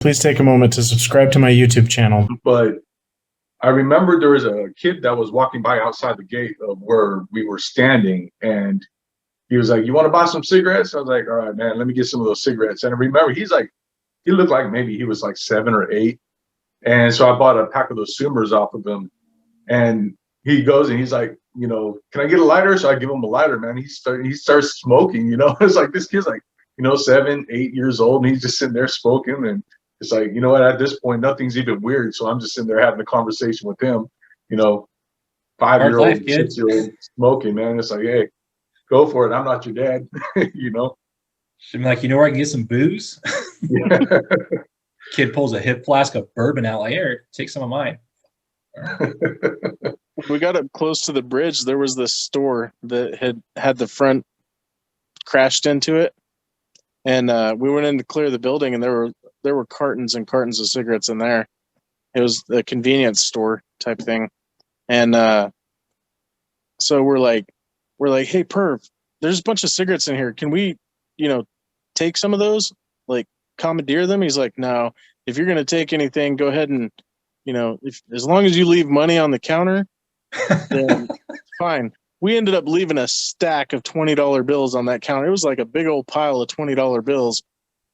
Please take a moment to subscribe to my YouTube channel. But I remember there was a kid that was walking by outside the gate of where we were standing, and he was like, "You want to buy some cigarettes?" I was like, "All right, man, let me get some of those cigarettes." And I remember he looked like maybe he was like 7 or 8. And so I bought a pack of those Sumers off of him. And he goes and he's like, "Can I get a lighter?" So I give him a lighter, man. He starts smoking, It's like this kid's like, 7, 8 years old, and he's just sitting there smoking. And it's like, at this point, nothing's even weird. So I'm just sitting there having a conversation with him, 5-year-old, 6-year-old smoking, man. It's like, hey, go for it. I'm not your dad, Should be like, where I can get some booze? Yeah. Kid pulls a hip flask of bourbon out, like, here, take some of mine. We got up close to the bridge. There was this store that had the front crashed into it, and we went in to clear the building, and there were cartons and cartons of cigarettes in there. It was a convenience store type thing, and so we're like, "Hey, perv, there's a bunch of cigarettes in here. Can we, take some of those? Like, commandeer them?" He's like, "No. If you're gonna take anything, go ahead and, as long as you leave money on the counter, then it's fine." We ended up leaving a stack of $20 bills on that counter. It was like a big old pile of $20 bills,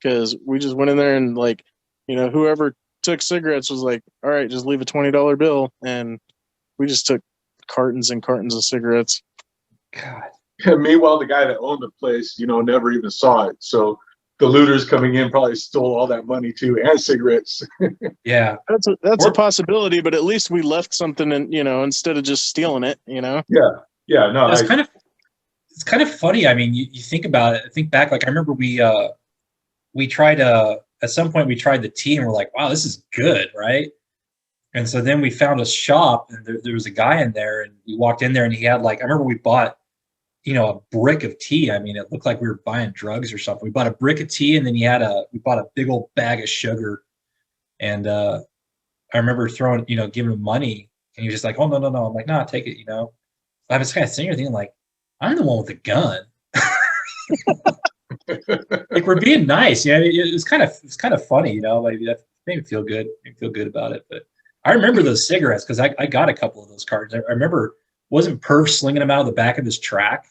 because we just went in there and, like, whoever took cigarettes was like, "All right, just leave a $20 bill," and we just took cartons and cartons of cigarettes. God. And meanwhile, the guy that owned the place, never even saw it. So the looters coming in probably stole all that money too, and cigarettes. Yeah, that's a possibility, but at least we left something, and instead of just stealing it. Yeah, no, it's kind of funny. I mean, you think about it. Think back, like I remember we tried at some point we tried the tea, and we're like, wow, this is good, right? And so then we found a shop, and there was a guy in there, and we walked in there, and he had, like, I remember we bought, a brick of tea. I mean, it looked like we were buying drugs or something. We bought a brick of tea, and then we bought a big old bag of sugar. And I remember giving him money, and he was just like, "Oh, no. I'm like, "No, take it." I was kind of sitting there thinking, like, I'm the one with the gun. Like, we're being nice. It's kind of funny, like that made me feel good. Made me feel good about it. But I remember those cigarettes because I got a couple of those cartons. I remember, wasn't Perv slinging them out of the back of his track?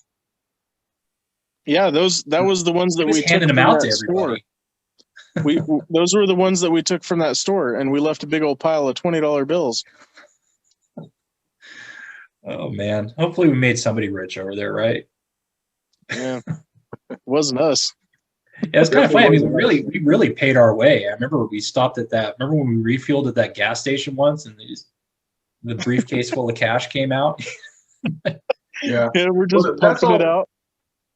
Yeah, that was the ones that we took handing them from out that to everybody. Those were the ones that we took from that store, and we left a big old pile of $20 bills. Oh man! Hopefully, we made somebody rich over there, right? Yeah, it wasn't us. Yeah, it's kind of funny. I mean, we really paid our way. I remember we stopped at that. Remember when we refueled at that gas station once, and the briefcase full of cash came out? Yeah, we're just pumping it out.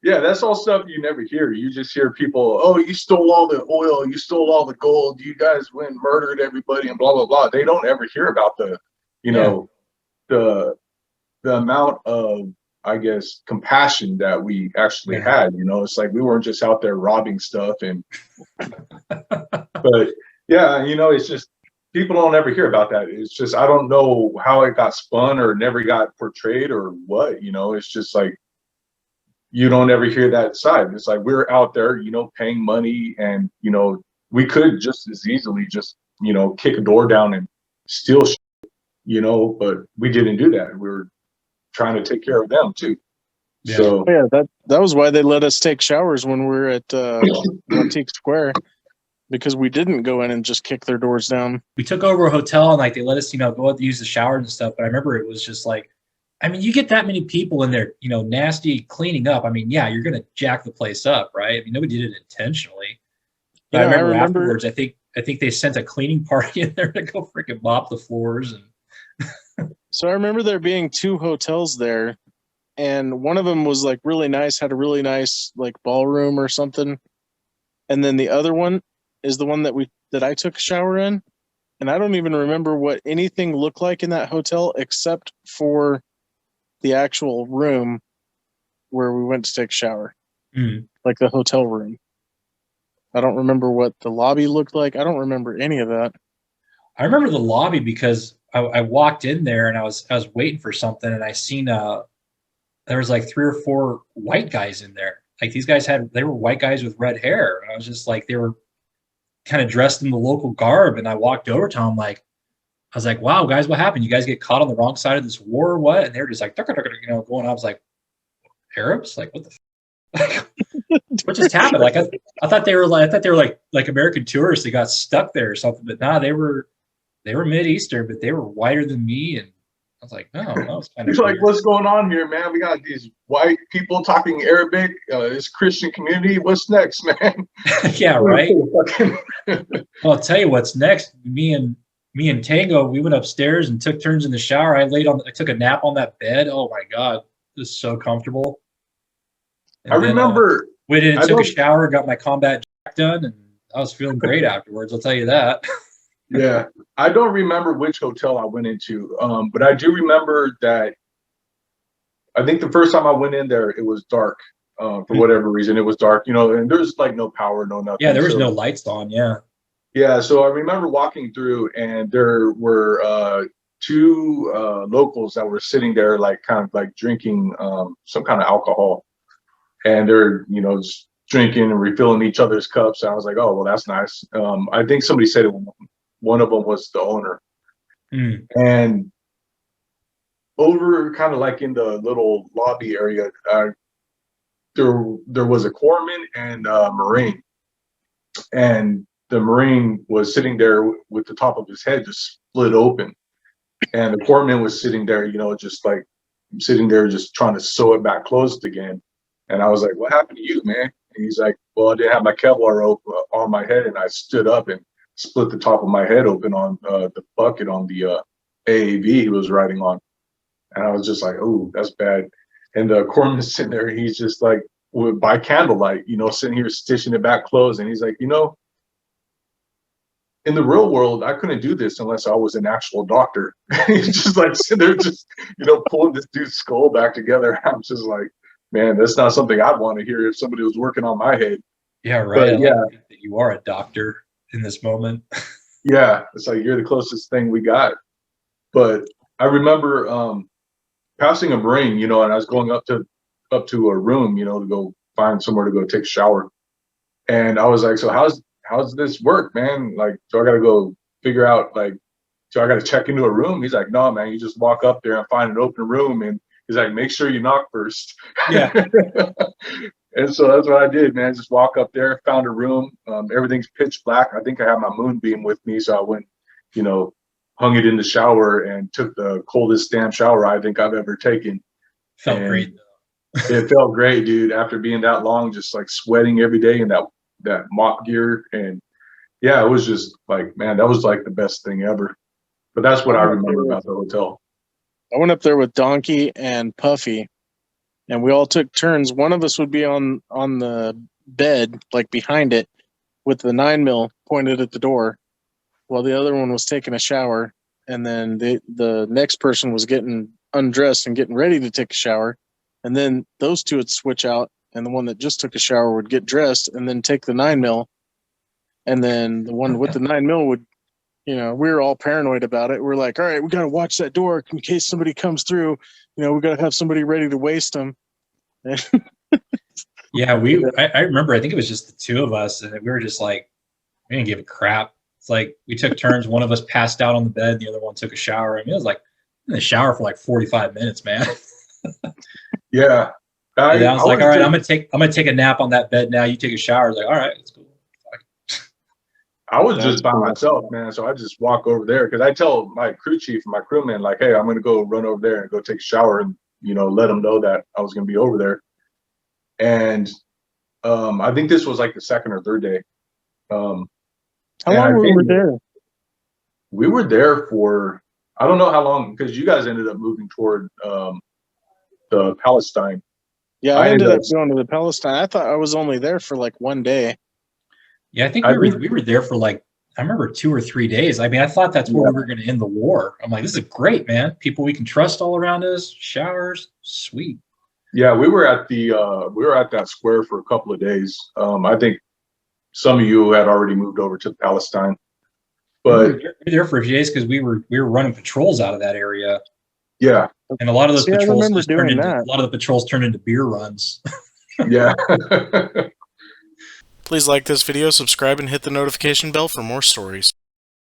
Yeah, that's all stuff you never hear. You just hear people, "Oh, you stole all the oil, you stole all the gold, you guys went and murdered everybody," and blah blah blah. They don't ever hear about the amount of, I guess, compassion that we actually had. It's like we weren't just out there robbing stuff. And but yeah, it's just people don't ever hear about that. It's just, I don't know how it got spun or never got portrayed or what. It's just like, you don't ever hear that side. It's like we're out there, paying money, and we could just as easily just kick a door down and steal shit, but we didn't do that. We were trying to take care of them too. Yeah. So yeah, that was why they let us take showers when we were at wathiq Square, because we didn't go in and just kick their doors down. We took over a hotel, and like they let us, go out to use the showers and stuff. But I remember it was just like, I mean, you get that many people in there, nasty cleaning up. I mean, yeah, you're gonna jack the place up, right? I mean, nobody did it intentionally. But I remember afterwards, I think they sent a cleaning party in there to go freaking mop the floors. And so I remember there being 2 hotels there, and one of them was like really nice, had a really nice like ballroom or something, and then the other one is the one that I took a shower in, and I don't even remember what anything looked like in that hotel except for the actual room where we went to take a shower, like the hotel room. I don't remember what the lobby looked like. I don't remember any of that. I remember the lobby because I walked in there and I was waiting for something, and I seen there was like 3 or 4 white guys in there. Like, these guys they were white guys with red hair. And I was just like, kind of dressed in the local garb, and I walked over to him like, I was like, wow, guys, what happened? You guys get caught on the wrong side of this war or what? And they were just like, going. I was like, Arabs? Like, what the what just happened? Like, I thought they were like American tourists that got stuck there or something. But nah, they were Mid-Eastern, but they were whiter than me. And I was like, no, that was kind of He's like, what's going on here, man? We got these white people talking Arabic, this Christian community. What's next, man? Yeah, right. Well, I'll tell you what's next. Me and Tango, we went upstairs and took turns in the shower. I took a nap on that bed. Oh my God, it was so comfortable. And I remember went in and took a shower, got my combat jack done, and I was feeling great afterwards. I'll tell you that. Yeah, I don't remember which hotel I went into, but I do remember that. I think the first time I went in there, it was dark. For whatever reason, it was dark. And there's like no power, no nothing. Yeah, there was no lights on. Yeah. Yeah, so I remember walking through, and there were two locals that were sitting there, like kind of like drinking some kind of alcohol, and they're just drinking and refilling each other's cups. And I was like, oh well, that's nice. I think somebody said one of them was the owner, and over kind of like in the little lobby area, there was a corpsman and a Marine, and the Marine was sitting there with the top of his head just split open. And the corpsman was sitting there, just like sitting there, just trying to sew it back closed again. And I was like, what happened to you, man? And he's like, well, I didn't have my Kevlar rope on my head. And I stood up and split the top of my head open on the bucket on the AAV he was riding on. And I was just like, oh, that's bad. And the corpsman's sitting there, he's just like, by candlelight, sitting here stitching it back closed. And he's like, in the real world, I couldn't do this unless I was an actual doctor. He's just like sitting there, just pulling this dude's skull back together. I'm just like, man, that's not something I'd want to hear if somebody was working on my head. Yeah, right. But, yeah, that you are a doctor in this moment. Yeah, it's like you're the closest thing we got. But I remember passing a Marine, and I was going up to a room, to go find somewhere to go take a shower, and I was like, so how's this work, man? Like, so I got to go figure out, like, so I got to check into a room. He's like, no, man, you just walk up there and find an open room. And he's like, make sure you knock first. Yeah. And so that's what I did, man. Just walk up there, found a room. Everything's pitch black. I think I had my moonbeam with me. So I went, hung it in the shower and took the coldest damn shower I think I've ever taken. Felt great. It felt great, dude. After being that long, just like sweating every day in that mop gear. And yeah, it was just like, man, that was like the best thing ever. But that's what I remember about the hotel. I went up there with Donkey and Puffy, and we all took turns. One of us would be on the bed, like behind it, with the 9mm pointed at the door, while the other one was taking a shower. And then the next person was getting undressed and getting ready to take a shower. And then those two would switch out, and the one that just took a shower would get dressed and then take the 9mm. And then the one with the 9mm would, we were all paranoid about it. We're like, all right, we got to watch that door in case somebody comes through. We got to have somebody ready to waste them. Yeah, I remember, I think it was just the two of us, and we were just like, we didn't give a crap. It's like we took turns. One of us passed out on the bed, the other one took a shower. I mean, it was like in the shower for like 45 minutes, man. Yeah. I was like, all right, I'm gonna take a nap on that bed now. You take a shower. I was like, all right, that's cool. I was just by myself, man. So I just walk over there because I tell my crew chief and my crewman, like, hey, I'm going to go run over there and go take a shower and, let them know that I was going to be over there. And I think this was like the second or third day. How long were we there? We were there for, I don't know how long, because you guys ended up moving toward the Palestine. Yeah, I ended up going to the Palestine. I thought I was only there for like one day. Yeah, I think we were there for like, I remember 2 or 3 days. I mean, I thought that's where we were going to end the war. I'm like, this is great, man. People we can trust all around us. Showers, sweet. Yeah, we were at that square for a couple of days. I think some of you had already moved over to Palestine, but we were there for a few days because we were running patrols out of that area. Yeah, and a lot of those patrols turned into beer runs. Yeah. Please like this video, subscribe, and hit the notification bell for more stories.